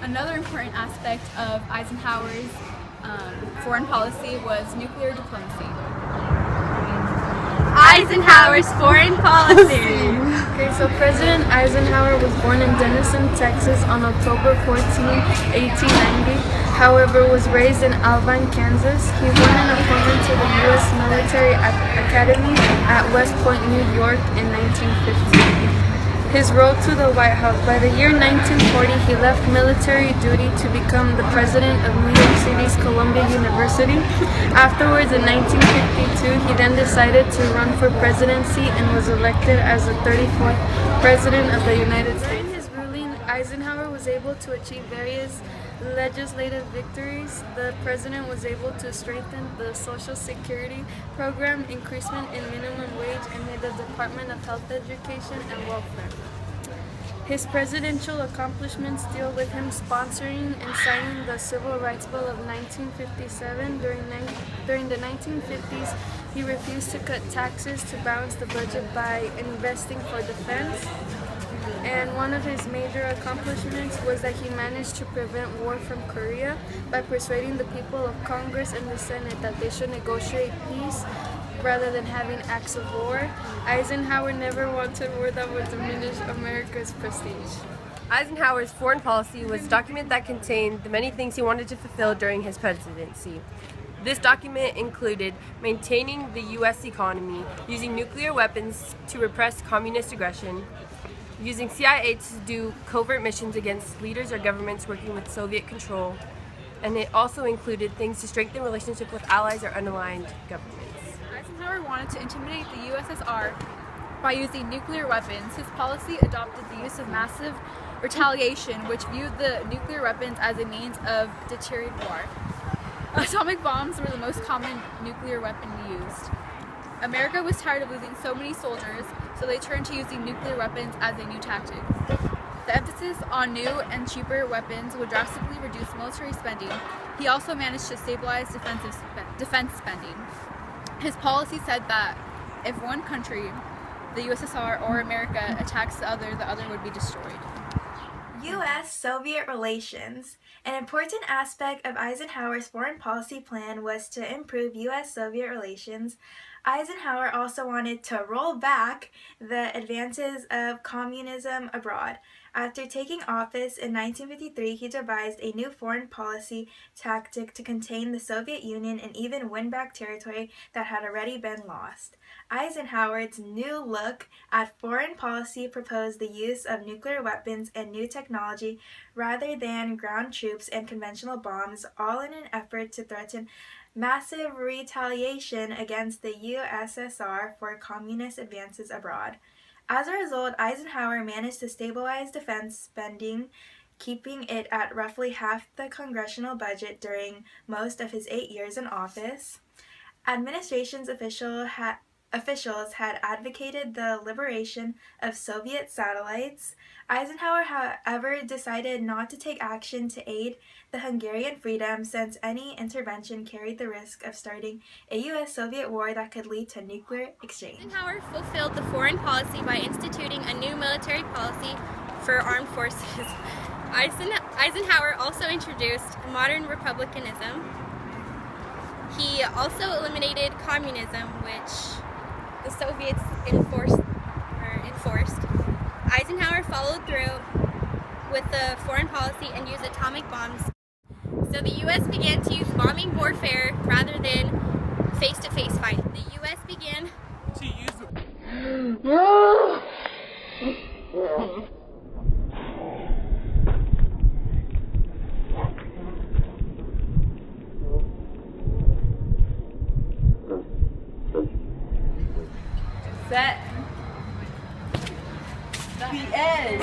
Another important aspect of Eisenhower's foreign policy was nuclear diplomacy. Eisenhower's foreign policy. Okay, so President Eisenhower was born in Denison, Texas on October 14, 1890. However, was raised in Alvine, Kansas. He won an appointment to the U.S. Military Academy at West Point, New York in 1950. His road to the White House. By the year 1940, he left military duty to become the president of New York City's Columbia University. Afterwards, in 1952, he then decided to run for presidency and was elected as the 34th president of the United States. During his ruling, Eisenhower was able to achieve various legislative victories. The president was able to strengthen the Social Security program, increasement in minimum wage, and made the Department of Health, Education, and Welfare. His presidential accomplishments deal with him sponsoring and signing the Civil Rights Bill of 1957. During the 1950s, he refused to cut taxes to balance the budget by investing for defense. And one of his major accomplishments was that he managed to prevent war from Korea by persuading the people of Congress and the Senate that they should negotiate peace rather than having acts of war. Eisenhower never wanted war that would diminish America's prestige. Eisenhower's foreign policy was a document that contained the many things he wanted to fulfill during his presidency. This document included maintaining the U.S. economy, using nuclear weapons to repress communist aggression, using CIA to do covert missions against leaders or governments working with Soviet control, and it also included things to strengthen relationships with allies or unaligned governments. Eisenhower wanted to intimidate the USSR by using nuclear weapons. His policy adopted the use of massive retaliation, which viewed the nuclear weapons as a means of deterring war. Atomic bombs were the most common nuclear weapon used. America was tired of losing so many soldiers, so they turned to using nuclear weapons as a new tactic. The emphasis on new and cheaper weapons would drastically reduce military spending. He also managed to stabilize defense spending. His policy said that if one country, the USSR or America, attacks the other would be destroyed. U.S.-Soviet relations. An important aspect of Eisenhower's foreign policy plan was to improve U.S.-Soviet relations. Eisenhower also wanted to roll back the advances of communism abroad. After taking office in 1953, he devised a new foreign policy tactic to contain the Soviet Union and even win back territory that had already been lost. Eisenhower's new look at foreign policy proposed the use of nuclear weapons and new technology rather than ground troops and conventional bombs, all in an effort to threaten massive retaliation against the USSR for communist advances abroad. As a result, Eisenhower managed to stabilize defense spending, keeping it at roughly half the congressional budget during most of his 8 years in office. Administration's officials had advocated the liberation of Soviet satellites. Eisenhower, however, decided not to take action to aid the Hungarian freedom, since any intervention carried the risk of starting a U.S.-Soviet war that could lead to nuclear exchange. Eisenhower fulfilled the foreign policy by instituting a new military policy for armed forces. Eisenhower also introduced modern republicanism. He also eliminated communism, which the Soviets enforced. Eisenhower followed through with the foreign policy and used atomic bombs. So the U.S. began to use bombing warfare rather than face-to-face fighting. The U.S. began to use Set. The end.